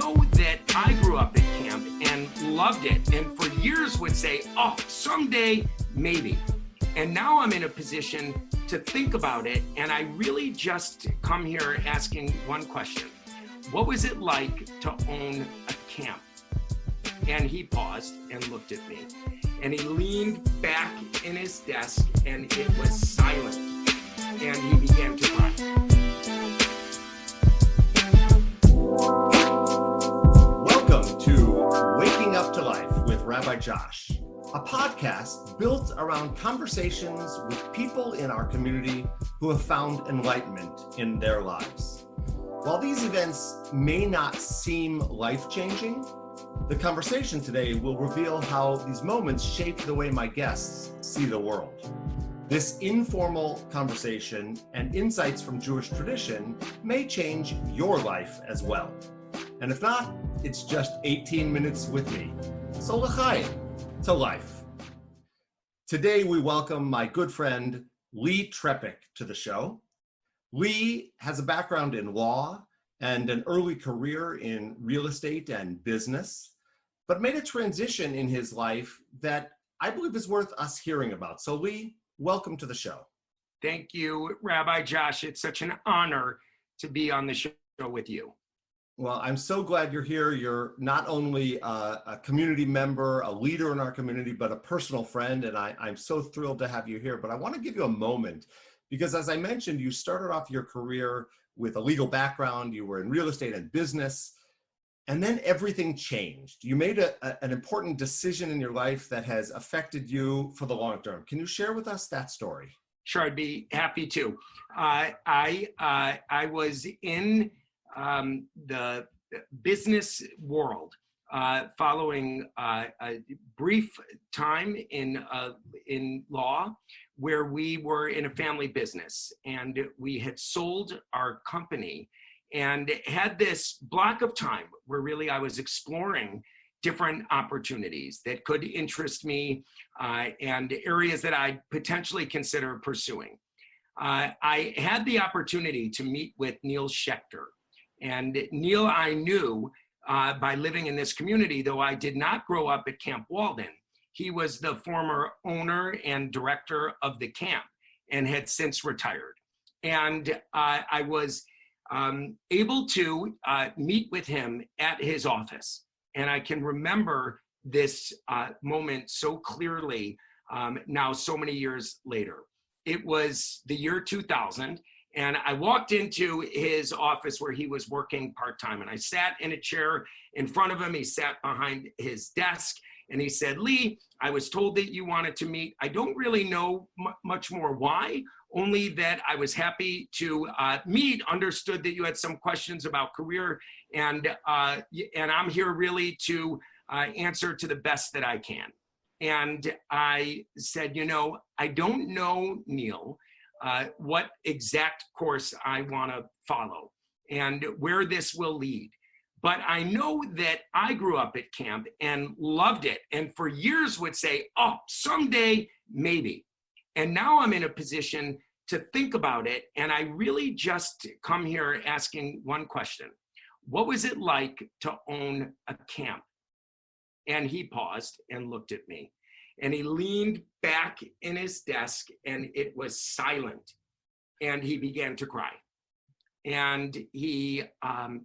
know that I grew up at camp and loved it, and for years would say, oh, someday, maybe. And now I'm in a position to think about it, and I really just come here asking one question. What was it like to own a camp? And he paused and looked at me, and he leaned back in his desk, and it was silent, and he began to cry. Welcome to Waking Up to Life with Rabbi Josh, a podcast built around conversations with people in our community who have found enlightenment in their lives. While these events may not seem life-changing, the conversation today will reveal how these moments shape the way my guests see the world. This informal conversation and insights from Jewish tradition may change your life as well. And if not, it's just 18 minutes with me. So l'chaim, to life. Today we welcome my good friend Lee Trepeck to the show. Lee has a background in law and an early career in real estate and business, but made a transition in his life that I believe is worth us hearing about. So Lee, welcome to the show. Thank you, Rabbi Josh. It's such an honor to be on the show with you. Well, I'm so glad you're here. You're not only a community member, a leader in our community, but a personal friend, and I'm so thrilled to have you here. But I want to give you a moment, because as I mentioned, you started off your career with a legal background. You were in real estate and business, and then everything changed. You made an important decision in your life that has affected you for the long term. Can you share with us that story? Sure, I'd be happy to. I was in the business world following a brief time in law, where we were in a family business, and we had sold our company and had this block of time where really I was exploring different opportunities that could interest me and areas that I'd potentially consider pursuing. I had the opportunity to meet with Neil Schechter. And Neil I knew by living in this community, though I did not grow up at Camp Walden. He was the former owner and director of the camp and had since retired. And I was able to meet with him at his office. And I can remember this moment so clearly now so many years later. It was the year 2000. And I walked into his office where he was working part-time, and I sat in a chair in front of him. He sat behind his desk, and he said, Lee, I was told that you wanted to meet. I don't really know much more why, only that I was happy to meet, understood that you had some questions about career, and I'm here really to answer to the best that I can. And I said, I don't know, Neil, what exact course I want to follow and where this will lead. But I know that I grew up at camp and loved it, and for years would say, oh, someday, maybe. And now I'm in a position to think about it, and I really just come here asking one question. What was it like to own a camp? And he paused and looked at me. And he leaned back in his desk, and it was silent, and he began to cry. And he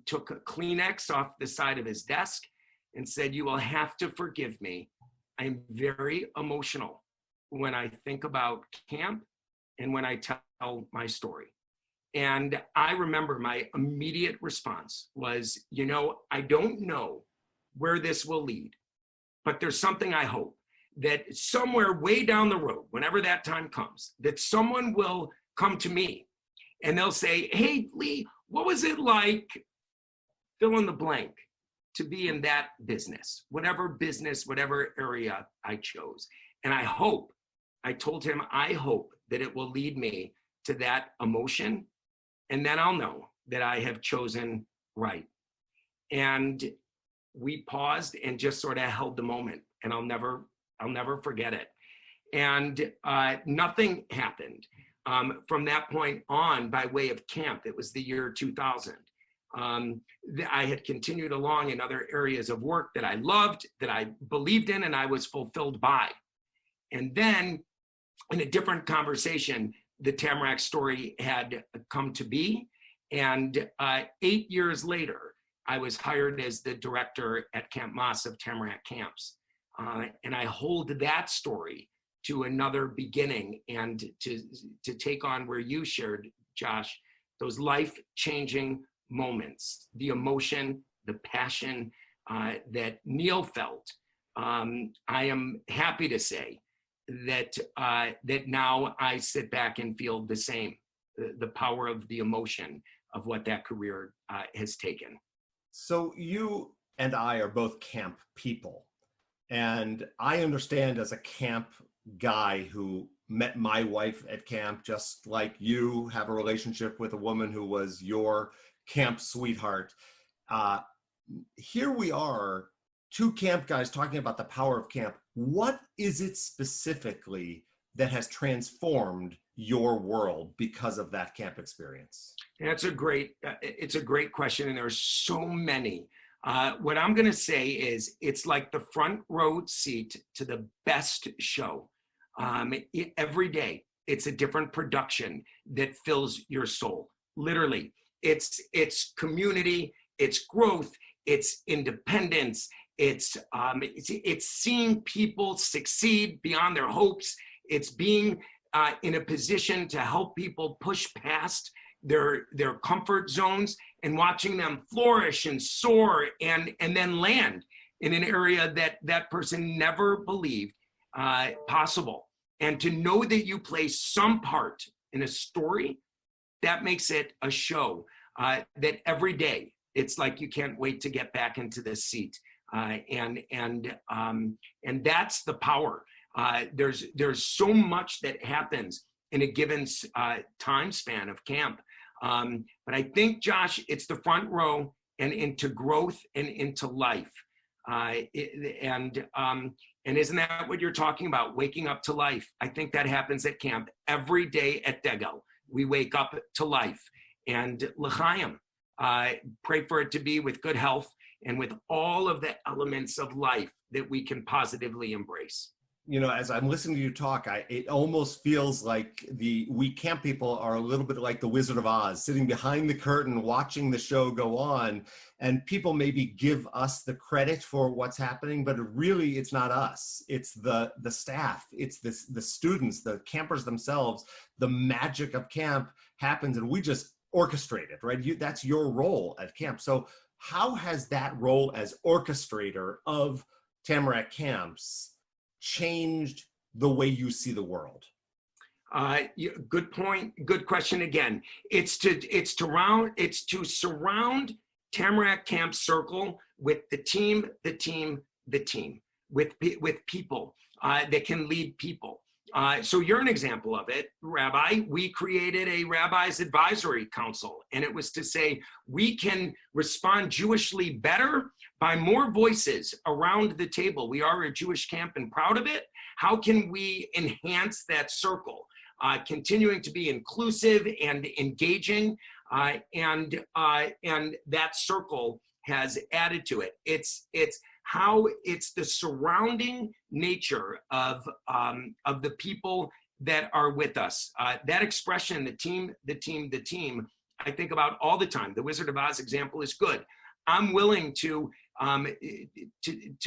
took a Kleenex off the side of his desk and said, you will have to forgive me. I'm very emotional when I think about camp and when I tell my story. And I remember my immediate response was, I don't know where this will lead, but there's something I hope. That somewhere way down the road, whenever that time comes, that someone will come to me and they'll say, hey, Lee, what was it like, fill in the blank, to be in that business, whatever area I chose. And I told him, I hope that it will lead me to that emotion, and then I'll know that I have chosen right. And we paused and just sort of held the moment, and I'll never forget it. And nothing happened from that point on by way of camp. It was the year 2000. I had continued along in other areas of work that I loved, that I believed in, and I was fulfilled by. And then in a different conversation, the Tamarack story had come to be. And 8 years later, I was hired as the director at Camp Moss of Tamarack Camps. And I hold that story to another beginning, and to take on where you shared, Josh, those life-changing moments, the emotion, the passion that Neil felt. I am happy to say that that now I sit back and feel the same, the power of the emotion of what that career has taken. So you and I are both camp people. And I understand, as a camp guy who met my wife at camp, just like you have a relationship with a woman who was your camp sweetheart. Here we are, two camp guys talking about the power of camp. What is it specifically that has transformed your world because of that camp experience? It's a great question, and there's so many. What I'm going to say is, it's like the front row seat to the best show. Every day, it's a different production that fills your soul. Literally, it's community, it's growth, it's independence, it's seeing people succeed beyond their hopes. It's being in a position to help people push past their comfort zones and watching them flourish and soar and then land in an area that person never believed possible. And to know that you play some part in a story, that makes it a show that every day it's like you can't wait to get back into the seat. And that's the power. There's so much that happens in a given time span of camp. But I think, Josh, it's the front row and into growth and into life. And isn't that what you're talking about? Waking up to life. I think that happens at camp every day at Degel. We wake up to life. And l'chaim, pray for it to be with good health and with all of the elements of life that we can positively embrace. You know, as I'm listening to you talk, it almost feels like we camp people are a little bit like the Wizard of Oz, sitting behind the curtain, watching the show go on. And people maybe give us the credit for what's happening, but it's not us. It's the staff, it's the students, the campers themselves. The magic of camp happens, and we just orchestrate it, right? That's your role at camp. So how has that role as orchestrator of Tamarack Camps changed the way you see the world? Good point. Good question again. It's to surround Tamarack Camp Circle with the team, with people that can lead people. So you're an example of it, Rabbi. We created a Rabbi's Advisory Council, and it was to say we can respond Jewishly better by more voices around the table. We are a Jewish camp and proud of it. How can we enhance that circle, continuing to be inclusive and engaging, and that circle has added to it. It's the surrounding nature of the people that are with us. That expression, the team, I think about all the time. The Wizard of Oz example is good. I'm willing to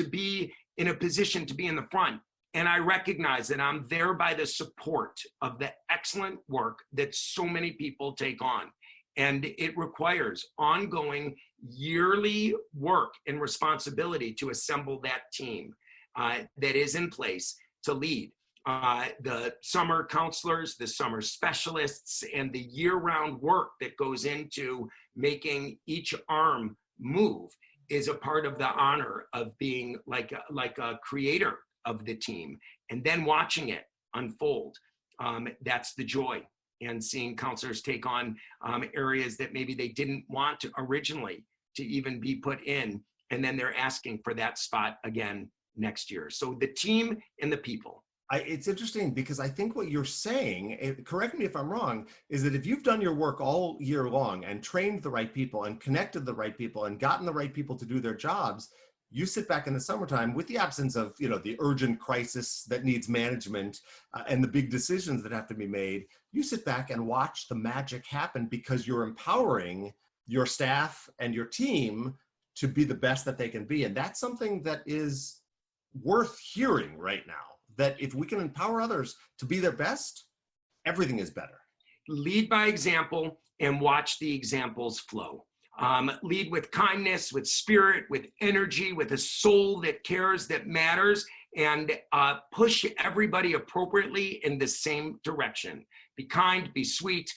be in a position to be in the front. And I recognize that I'm there by the support of the excellent work that so many people take on. And it requires ongoing yearly work and responsibility to assemble that team that is in place to lead. The summer counselors, the summer specialists, and the year-round work that goes into making each arm move is a part of the honor of being like a creator of the team, and then watching it unfold. That's the joy. And seeing counselors take on areas that maybe they didn't want to originally to even be put in, and then they're asking for that spot again next year. So the team and the people, It's interesting because I think what you're saying, correct me if I'm wrong, is that if you've done your work all year long and trained the right people and connected the right people and gotten the right people to do their jobs, you sit back in the summertime with the absence of, the urgent crisis that needs management and the big decisions that have to be made. You sit back and watch the magic happen because you're empowering your staff and your team to be the best that they can be. And that's something that is worth hearing right now. That if we can empower others to be their best, everything is better. Lead by example and watch the examples flow. Lead with kindness, with spirit, with energy, with a soul that cares, that matters, and push everybody appropriately in the same direction. Be kind, be sweet,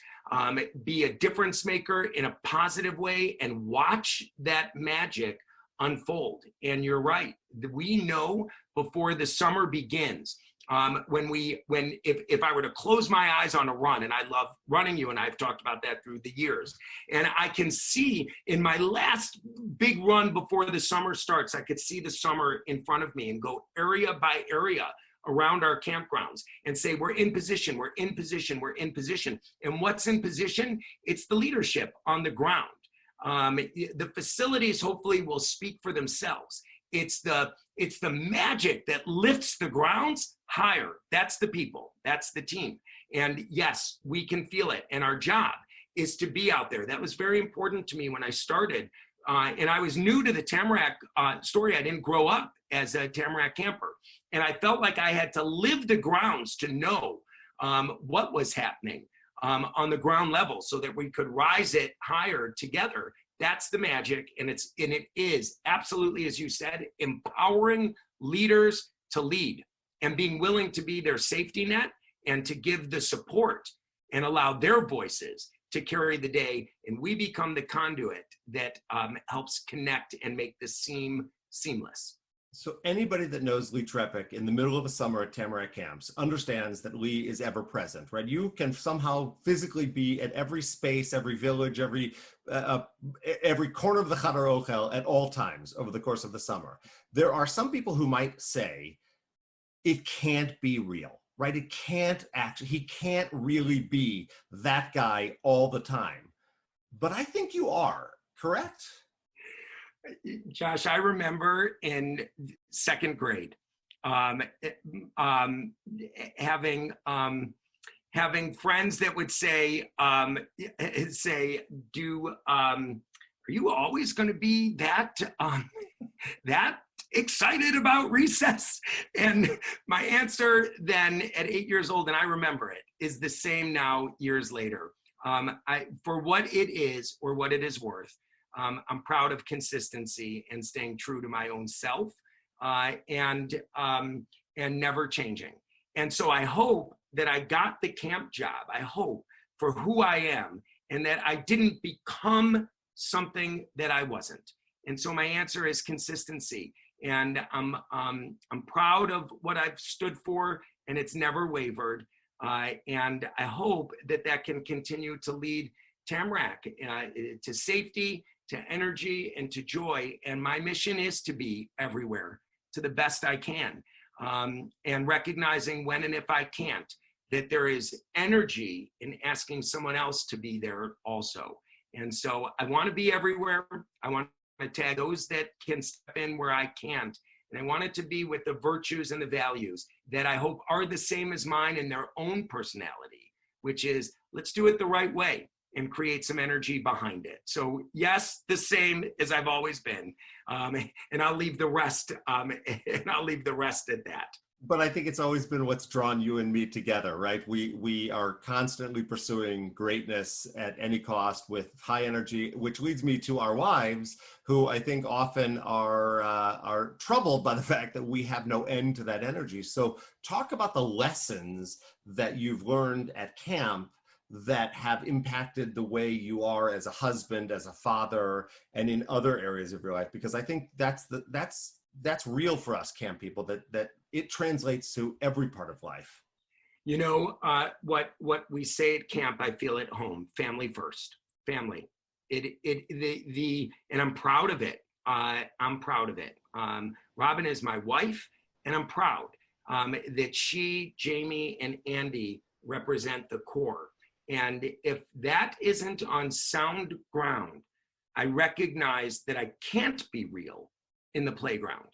be a difference maker in a positive way, and watch that magic unfold. And you're right. We know before the summer begins, if I were to close my eyes on a run, and I love running, you and I have talked about that through the years, and I can see in my last big run before the summer starts, I could see the summer in front of me and go area by area around our campgrounds and say, we're in position, we're in position, we're in position. And what's in position? It's the leadership on the ground. The facilities hopefully will speak for themselves. It's the magic that lifts the grounds higher. That's the people, that's the team. And yes, we can feel it. And our job is to be out there. That was very important to me when I started. And I was new to the Tamarack story. I didn't grow up as a Tamarack camper. And I felt like I had to live the grounds to know what was happening on the ground level so that we could rise it higher together. That's the magic. And it is absolutely, as you said, empowering leaders to lead and being willing to be their safety net and to give the support and allow their voices to carry the day. And we become the conduit that helps connect and make the seamless. So anybody that knows Lee Trepeck in the middle of a summer at Tamarack Camps understands that Lee is ever present, right? You can somehow physically be at every space, every village, every corner of the Chadar Ochel at all times over the course of the summer. There are some people who might say it can't be real, right? He can't really be that guy all the time. But I think you are, correct? Josh, I remember in second grade having friends that would say, are you always going to be that excited about recess? And my answer then at 8 years old, and I remember it, is the same now years later. For what it is or what it is worth, I'm proud of consistency and staying true to my own self and never changing. And so I hope that I got the camp job. I hope for who I am and that I didn't become something that I wasn't. And so my answer is consistency. And I'm proud of what I've stood for, and it's never wavered. And I hope that can continue to lead Tamarack to safety, to energy, and to joy. And my mission is to be everywhere to the best I can, and recognizing when and if I can't, that there is energy in asking someone else to be there also. And so I want to be everywhere. I want to tag those that can step in where I can't. And I want it to be with the virtues and the values that I hope are the same as mine in their own personality, which is let's do it the right way and create some energy behind it. So yes, the same as I've always been. And I'll leave the rest, at that. But I think it's always been what's drawn you and me together, right? We are constantly pursuing greatness at any cost with high energy, which leads me to our wives, who I think often are troubled by the fact that we have no end to that energy. So talk about the lessons that you've learned at camp that have impacted the way you are as a husband, as a father, and in other areas of your life, because I think that's real for us camp people, that it translates to every part of life. You know, what we say at camp, I feel at home: family first, family. And I'm proud of it. I'm proud of it. Robin is my wife, and I'm proud. that she, Jamie, and Andy represent the core. And if that isn't on sound ground, I recognize that I can't be real in the playground.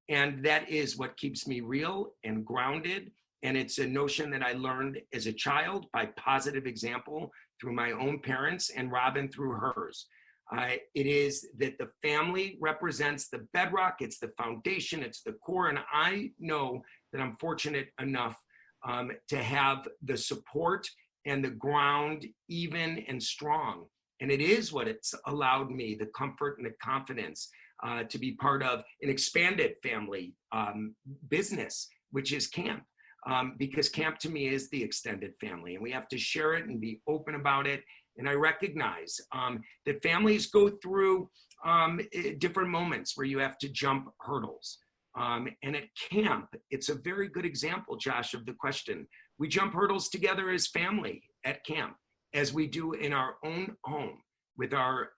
And that is what keeps me real and grounded. And it's a notion that I learned as a child by positive example through my own parents and Robin through hers. It is that the family represents the bedrock, it's the foundation, it's the core. And I know that I'm fortunate enough to have the support and the ground even and strong. And it is what it's allowed me, the comfort and the confidence to be part of an expanded family business, which is camp. Because camp to me is the extended family, and we have to share it and be open about it. And I recognize that families go through different moments where you have to jump hurdles. And at camp, it's a very good example, Josh, of the question. We jump hurdles together as family at camp, as we do in our own home with our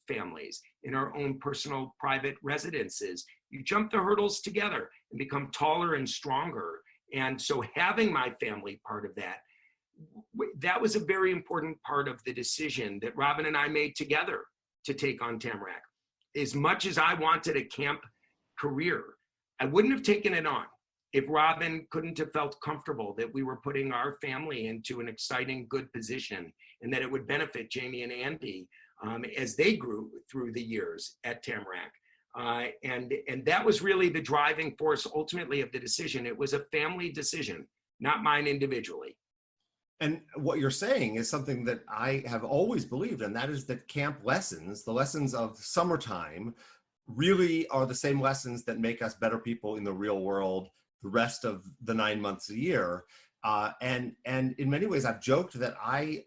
families, in our own personal private residences. You jump the hurdles together and become taller and stronger. And so having my family part of that was a very important part of the decision that Robin and I made together to take on Tamarack. As much as I wanted a camp career, I wouldn't have taken it on if Robin couldn't have felt comfortable that we were putting our family into an exciting, good position, and that it would benefit Jamie and Andy as they grew through the years at Tamarack. And that was really the driving force ultimately of the decision. It was a family decision, not mine individually. And what you're saying is something that I have always believed, and that is that camp lessons, the lessons of summertime, really are the same lessons that make us better people in the real world the rest of the 9 months a year. And in many ways, I've joked that I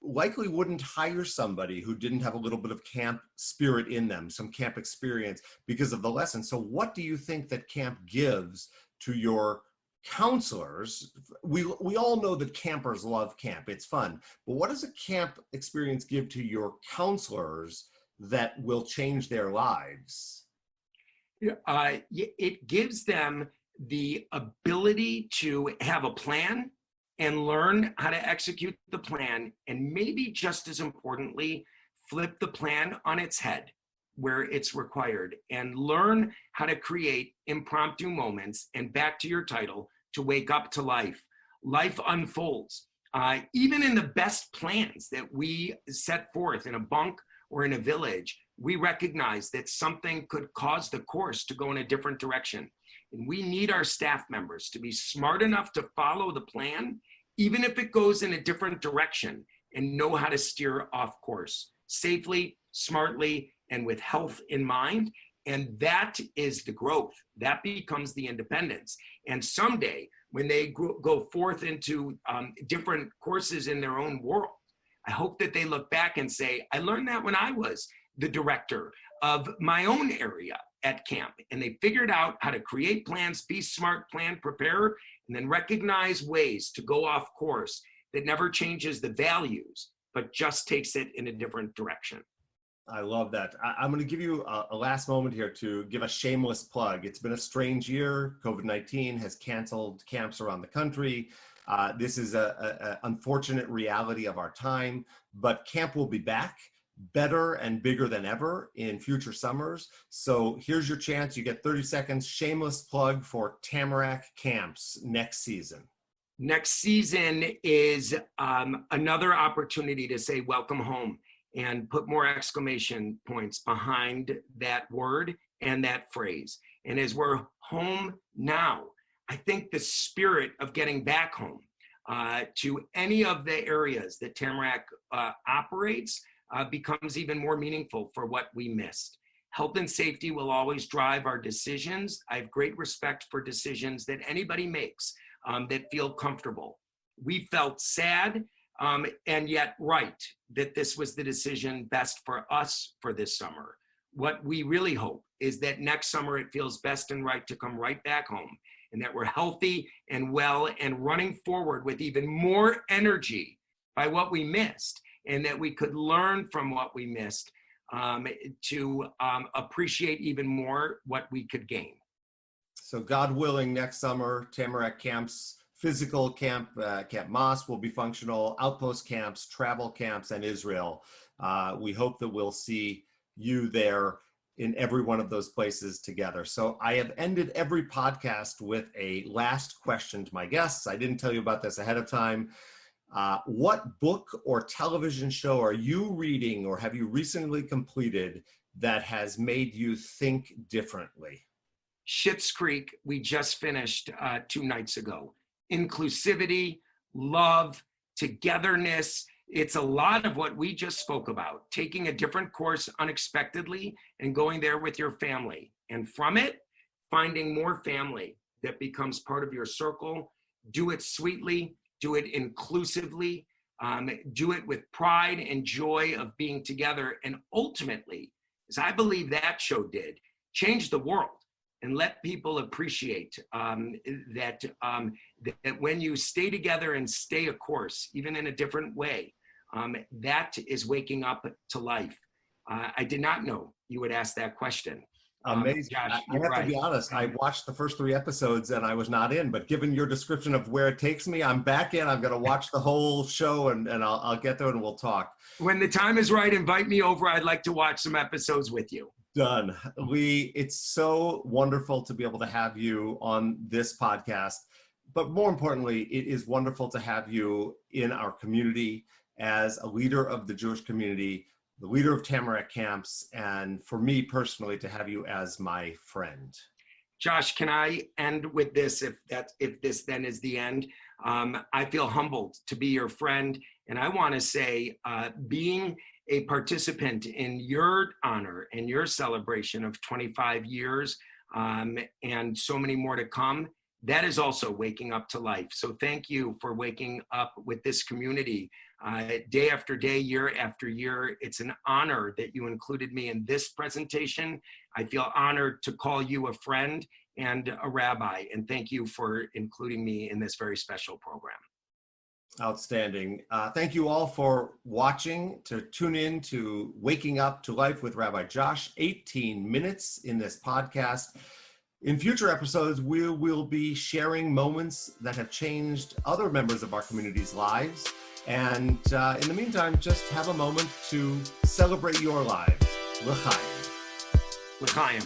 likely wouldn't hire somebody who didn't have a little bit of camp spirit in them, some camp experience because of the lesson. So what do you think that camp gives to your counselors? We all know that campers love camp, it's fun, but what does a camp experience give to your counselors that will change their lives? It gives them the ability to have a plan and learn how to execute the plan, and maybe just as importantly, flip the plan on its head where it's required and learn how to create impromptu moments. And back to your title, to wake up to life. Life unfolds. Even in the best plans that we set forth in a bunk or in a village, we recognize that something could cause the course to go in a different direction. And we need our staff members to be smart enough to follow the plan, even if it goes in a different direction, and know how to steer off course safely, smartly, and with health in mind. And that is the growth. That becomes the independence. And someday, when they go forth into different courses in their own world, I hope that they look back and say, I learned that when I was the director of my own area at camp. And they figured out how to create plans, be smart, plan, prepare, and then recognize ways to go off course that never changes the values, but just takes it in a different direction. I love that. I'm going to give you a last moment here to give a shameless plug. It's been a strange year. COVID-19 has canceled camps around the country. This is an unfortunate reality of our time, but camp will be back better and bigger than ever in future summers. So here's your chance. You get 30 seconds. Shameless plug for Tamarack Camps next season. Next season is another opportunity to say welcome home and put more exclamation points behind that word and that phrase. And as we're home now, I think the spirit of getting back home to any of the areas that Tamarack operates becomes even more meaningful for what we missed. Health and safety will always drive our decisions. I have great respect for decisions that anybody makes that feel comfortable. We felt sad and yet right that this was the decision best for us for this summer. What we really hope is that next summer it feels best and right to come right back home, and that we're healthy and well and running forward with even more energy by what we missed, and that we could learn from what we missed to appreciate even more what we could gain. So God willing, next summer, Tamarack Camps, physical camp, Camp Moss will be functional, outpost camps, travel camps, and Israel. We hope that we'll see you there in every one of those places together. So I have ended every podcast with a last question to my guests. I didn't tell you about this ahead of time. What book or television show are you reading or have you recently completed that has made you think differently? Schitt's Creek, we just finished 2 nights ago. Inclusivity, love, togetherness. It's a lot of what we just spoke about, taking a different course unexpectedly and going there with your family. And from it, finding more family that becomes part of your circle. Do it sweetly, do it inclusively, do it with pride and joy of being together. And ultimately, as I believe that show did, change the world. And let people appreciate that when you stay together and stay a course, even in a different way, that is waking up to life. I did not know you would ask that question. Amazing. Josh, I have to be honest, I watched the first 3 episodes and I was not in, but given your description of where it takes me, I'm back in. I'm going to watch the whole show and I'll get there and we'll talk. When the time is right, invite me over. I'd like to watch some episodes with you. Done. Lee, it's so wonderful to be able to have you on this podcast, but more importantly, it is wonderful to have you in our community as a leader of the Jewish community, the leader of Tamarack Camps, and for me personally, to have you as my friend. Josh, can I end with this? If this then is the end, I feel humbled to be your friend, and I want to say, being a participant in your honor and your celebration of 25 years and so many more to come, that is also waking up to life. So thank you for waking up with this community day after day, year after year. It's an honor that you included me in this presentation. I feel honored to call you a friend and a rabbi, and thank you for including me in this very special program. Outstanding. Thank you all for watching. To tune in to Waking Up to Life with Rabbi Josh, 18 minutes in this podcast. In future episodes, we will be sharing moments that have changed other members of our community's lives. And in the meantime, just have a moment to celebrate your lives. L'chaim. L'chaim.